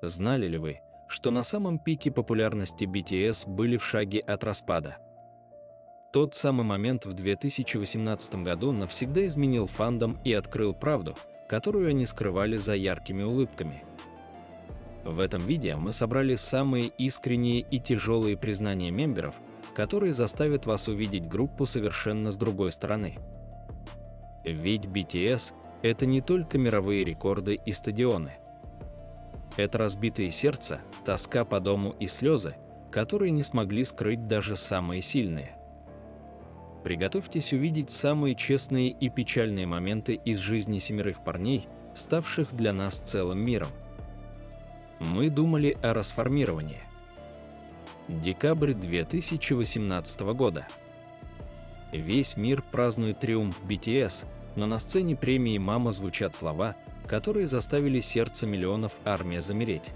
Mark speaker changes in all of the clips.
Speaker 1: Знали ли вы, что на самом пике популярности BTS были в шаге от распада? Тот самый момент в 2018 году навсегда изменил фандом и открыл правду, которую они скрывали за яркими улыбками. В этом видео мы собрали самые искренние и тяжелые признания мемберов, которые заставят вас увидеть группу совершенно с другой стороны. Ведь BTS — это не только мировые рекорды и стадионы. Это разбитые сердца, тоска по дому и слезы, которые не смогли скрыть даже самые сильные. Приготовьтесь увидеть самые честные и печальные моменты из жизни 7 парней, ставших для нас целым миром. Мы думали о расформировании. Декабрь 2018 года. Весь мир празднует триумф BTS, но на сцене премии «Мама» звучат слова, которые заставили сердце миллионов «Армия» замереть.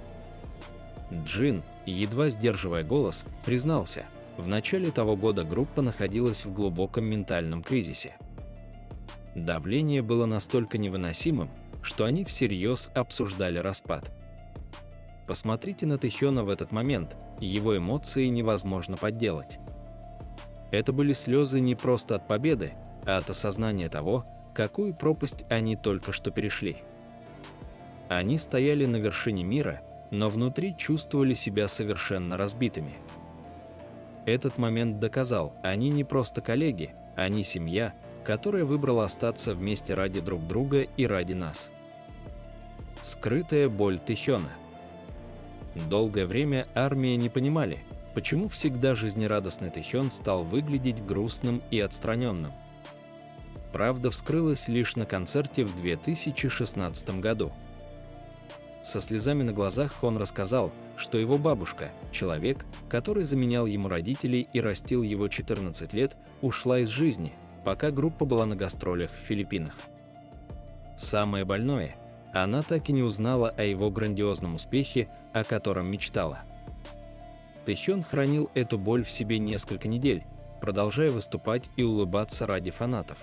Speaker 1: Джин, едва сдерживая голос, признался, в начале того года группа находилась в глубоком ментальном кризисе. Давление было настолько невыносимым, что они всерьез обсуждали распад. Посмотрите на Тэхёна в этот момент, его эмоции невозможно подделать. Это были слезы не просто от победы, а от осознания того, какую пропасть они только что перешли. Они стояли на вершине мира, но внутри чувствовали себя совершенно разбитыми. Этот момент доказал, они не просто коллеги, они семья, которая выбрала остаться вместе ради друг друга и ради нас. Скрытая боль Тэхёна. Долгое время «Армия» не понимали, почему всегда жизнерадостный Тэхён стал выглядеть грустным и отстраненным. Правда вскрылась лишь на концерте в 2016 году. Со слезами на глазах он рассказал, что его бабушка, человек, который заменял ему родителей и растил его 14 лет, ушла из жизни, пока группа была на гастролях в Филиппинах. Самое больное, она так и не узнала о его грандиозном успехе, о котором мечтала. Тэхён хранил эту боль в себе несколько недель, продолжая выступать и улыбаться ради фанатов.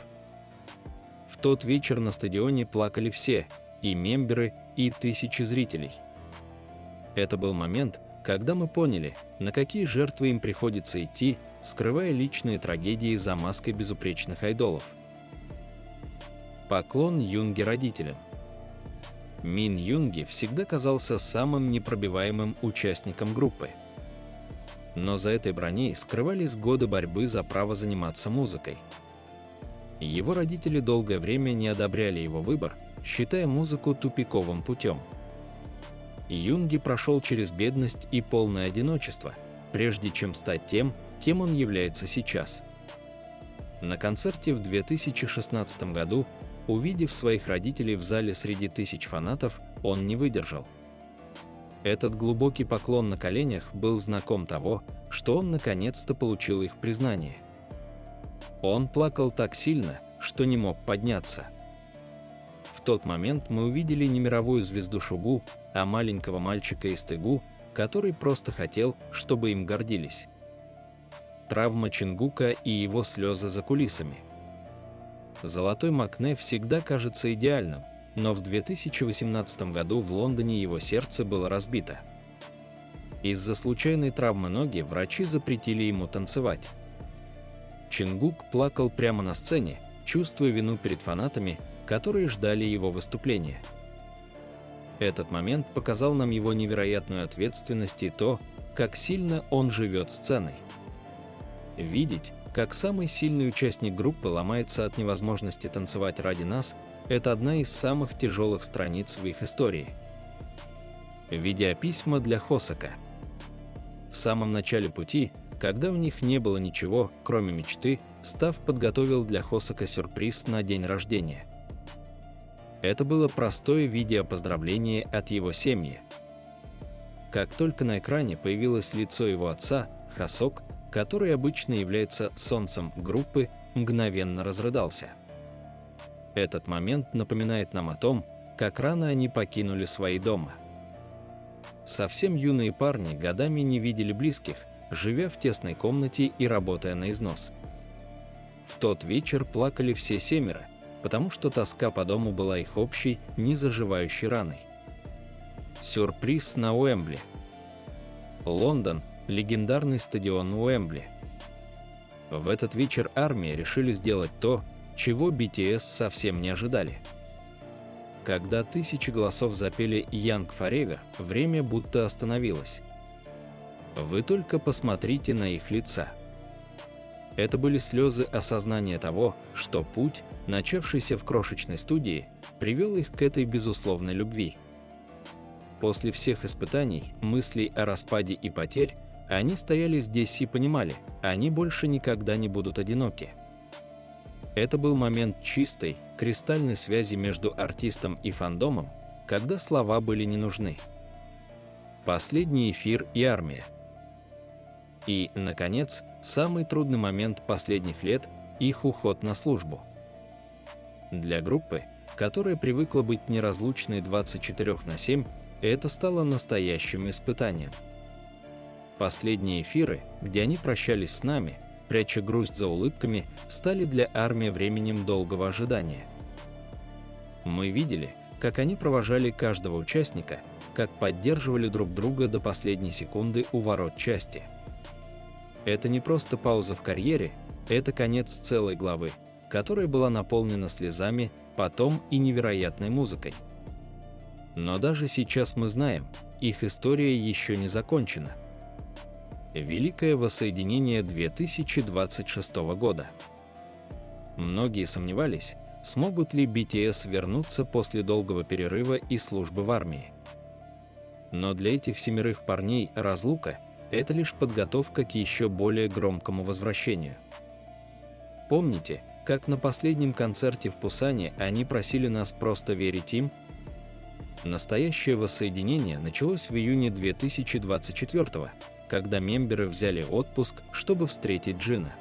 Speaker 1: В тот вечер на стадионе плакали все, и мемберы, и тысячи зрителей. Это был момент, когда мы поняли, на какие жертвы им приходится идти, скрывая личные трагедии за маской безупречных айдолов. Поклон Юнги родителям. Мин Юнги всегда казался самым непробиваемым участником группы. Но за этой броней скрывались годы борьбы за право заниматься музыкой. Его родители долгое время не одобряли его выбор, считая музыку тупиковым путем. Юнги прошел через бедность и полное одиночество, прежде чем стать тем, кем он является сейчас. На концерте в 2016 году, увидев своих родителей в зале среди тысяч фанатов, он не выдержал. Этот глубокий поклон на коленях был знаком того, что он наконец-то получил их признание. Он плакал так сильно, что не мог подняться. В тот момент мы увидели не мировую звезду Шугу, а маленького мальчика из Тэгу, который просто хотел, чтобы им гордились. Травма Чингука и его слезы за кулисами. Золотой Макне всегда кажется идеальным, но в 2018 году в Лондоне его сердце было разбито. Из-за случайной травмы ноги врачи запретили ему танцевать. Чингук плакал прямо на сцене, чувствуя вину перед фанатами, которые ждали его выступления. Этот момент показал нам его невероятную ответственность и то, как сильно он живет сценой. Видеть, как самый сильный участник группы ломается от невозможности танцевать ради нас, это одна из самых тяжелых страниц в их истории. Видеописьма для Хосака. В самом начале пути, когда у них не было ничего, кроме мечты, Став подготовил для Хосака сюрприз на день рождения. Это было простое видео поздравление от его семьи. Как только на экране появилось лицо его отца, Хосок, который обычно является солнцем группы, мгновенно разрыдался. Этот момент напоминает нам о том, как рано они покинули свои дома. Совсем юные парни годами не видели близких, живя в тесной комнате и работая на износ. В тот вечер плакали все 7, потому что тоска по дому была их общей, незаживающей раной. Сюрприз на Уэмбли. Лондон – легендарный стадион Уэмбли. В этот вечер армия решили сделать то, чего BTS совсем не ожидали. Когда тысячи голосов запели «Young Forever», время будто остановилось. Вы только посмотрите на их лица. Это были слезы осознания того, что путь, начавшийся в крошечной студии, привел их к этой безусловной любви. После всех испытаний, мыслей о распаде и потерь, они стояли здесь и понимали, они больше никогда не будут одиноки. Это был момент чистой, кристальной связи между артистом и фандомом, когда слова были не нужны. Последний эфир и армия. И, наконец, самый трудный момент последних лет – их уход на службу. Для группы, которая привыкла быть неразлучной 24/7, это стало настоящим испытанием. Последние эфиры, где они прощались с нами, пряча грусть за улыбками, стали для армии временем долгого ожидания. Мы видели, как они провожали каждого участника, как поддерживали друг друга до последней секунды у ворот части. Это не просто пауза в карьере, это конец целой главы, которая была наполнена слезами, потом и невероятной музыкой. Но даже сейчас мы знаем, их история еще не закончена. Великое воссоединение 2026 года. Многие сомневались, смогут ли BTS вернуться после долгого перерыва и службы в армии. Но для этих 7 парней разлука – это лишь подготовка к еще более громкому возвращению. Помните, как на последнем концерте в Пусане они просили нас просто верить им? Настоящее воссоединение началось в июне 2024, когда мемберы взяли отпуск, чтобы встретить Джина.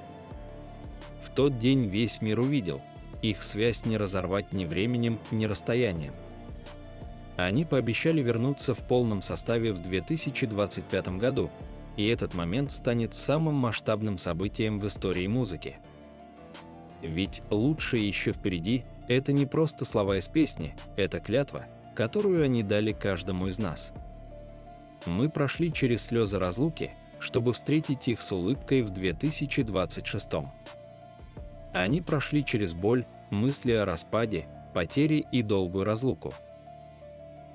Speaker 1: В тот день весь мир увидел, их связь не разорвать ни временем, ни расстоянием. Они пообещали вернуться в полном составе в 2025 году, и этот момент станет самым масштабным событием в истории музыки. Ведь лучшее еще впереди – это не просто слова из песни, это клятва, которую они дали каждому из нас. Мы прошли через слезы разлуки, чтобы встретить их с улыбкой в 2026. Они прошли через боль, мысли о распаде, потере и долгую разлуку.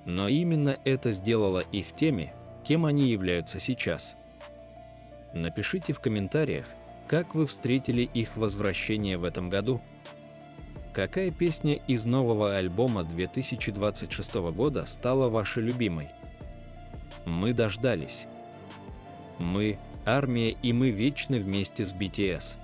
Speaker 1: Но именно это сделало их теми, кем они являются сейчас. Напишите в комментариях, как вы встретили их возвращение в этом году. Какая песня из нового альбома 2026 года стала вашей любимой? Мы дождались. Мы – армия, и мы вечны вместе с BTS.